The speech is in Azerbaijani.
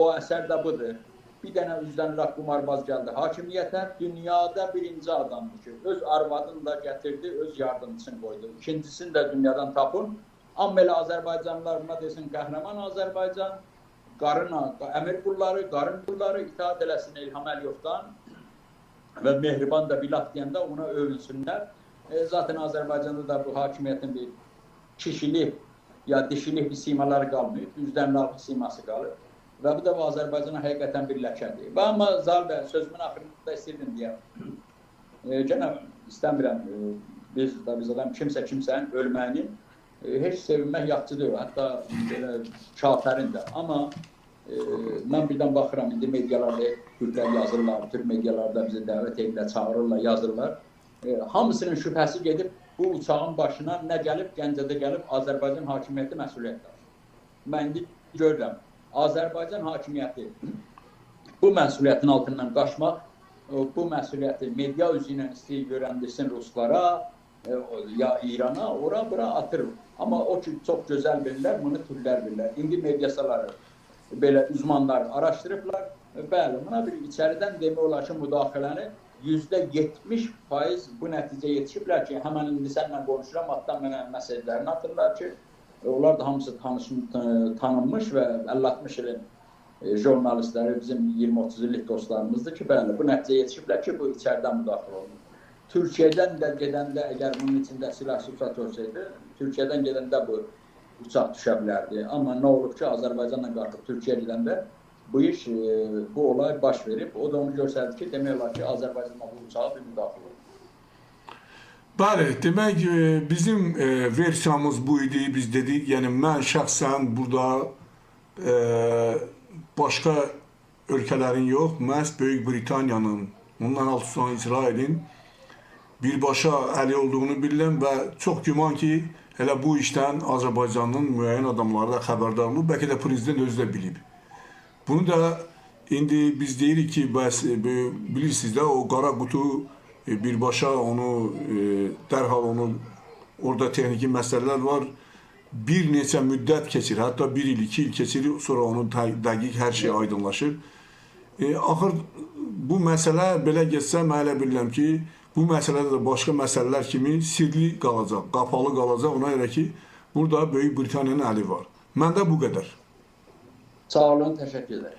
o əsər də budur. Bir dənə üzdən qumarbaz gəldi hakimiyyətə, dünyada birinci adamdır ki, öz arvadını da gətirdi, öz yardımcısını qoydu. İkincisini də dünyadan tapın. Amma elə Azərbaycanlılar buna desin, qəhrəman Azərbaycan, əmir qulları, qarın qulları itaat eləsin İlham Əliyevdən və Mehriban da bilah deyəndə ona övünsünlər. Zaten Azərbaycanda da bu hakimiyyətin bir kişilik ya dişilik bir simaları qalmayıb, üzdən lafı siması qalır. Və bu da bu Azərbaycana həqiqətən bir ləkədir. Və amma Zal bəy, sözümün axırında istəyirdim deyəm. Gənə istəmirəm, biz adam kimsənin ölməyini heç sevinmək yaxşı deyil, hətta belə kafərin də. Amma mən birdən baxıram, indi medialarda türklər yazırlar, türk medialarda bizi dəvət edirlər, çağırırlar, yazırlar. Hamısının şübhəsi gedib bu uçağın başına nə gəlib, Gəncədə gəlib Azərbaycan hakimiyyəti məsuliyyətdir. Mən indi görürəm. Azərbaycan hakimiyyəti bu məsuliyyətin altından qaçmaq, bu məsuliyyəti media üzü ilə istəyir görəndirsin Ruslara, ya İrana, ora-bura atır. Amma o ki, çox gözəl bilirlər, bunu türklər bilirlər. İndi mediasaları, belə uzmanlar araşdırıblar. Bəli, buna bir içəridən demək olar ki, müdaxiləni %70% bu nəticə yetişiblər ki, həmən indi sənlə konuşuram, hatta mənə məsələlərini atırlar ki, onlar da hamısı tanınmış və 50-60 ilin jurnalistləri bizim 20-30 illik dostlarımızdır ki, bəli, bu nəticə yetişiblər ki, bu içəridən müdaxilə olunur. Türkiyədən də gedəndə, əgər bunun içində silah-sursat olsaydı, Türkiyədən gedəndə bu uçaq düşə bilərdi. Amma nə olub ki, Azərbaycanla qalxıb Türkiyə gedəndə bu iş, bu olay baş verib. O da onu göstərdi ki, demək olar ki, Azərbaycanla bu uçağa bir müdaxilə olunur. Bəli, demək bizim versiyamız bu idi, biz dedik, yəni mən şəxsən burada başqa ölkələrin yox, məhz Böyük Britaniyanın, ondan altı İsrailin birbaşa əli olduğunu bilirəm və çox güman ki, elə bu işdən Azərbaycanın müəyyən adamları da xəbərdar olub, bəlkə də prezident özü də bilib. Bunu da indi biz deyirik ki, bilirsiniz də o qara qutu birbaşa onu dərhal onu orada texniki məsələlər var. Bir neçə müddət keçir, hətta 1 il, 2 il keçir, sonra onun dəqiq hər şey aydınlaşır. Axır bu məsələ belə geçsə, mən elə bilirəm ki, bu məsələdə də başqa məsələlər kimi sirli qalacaq, qapalı qalacaq. Ona görə ki, burada Böyük Britaniyanın əli var. Məndə bu qədər. Sağ olun, təşəkkür ederim.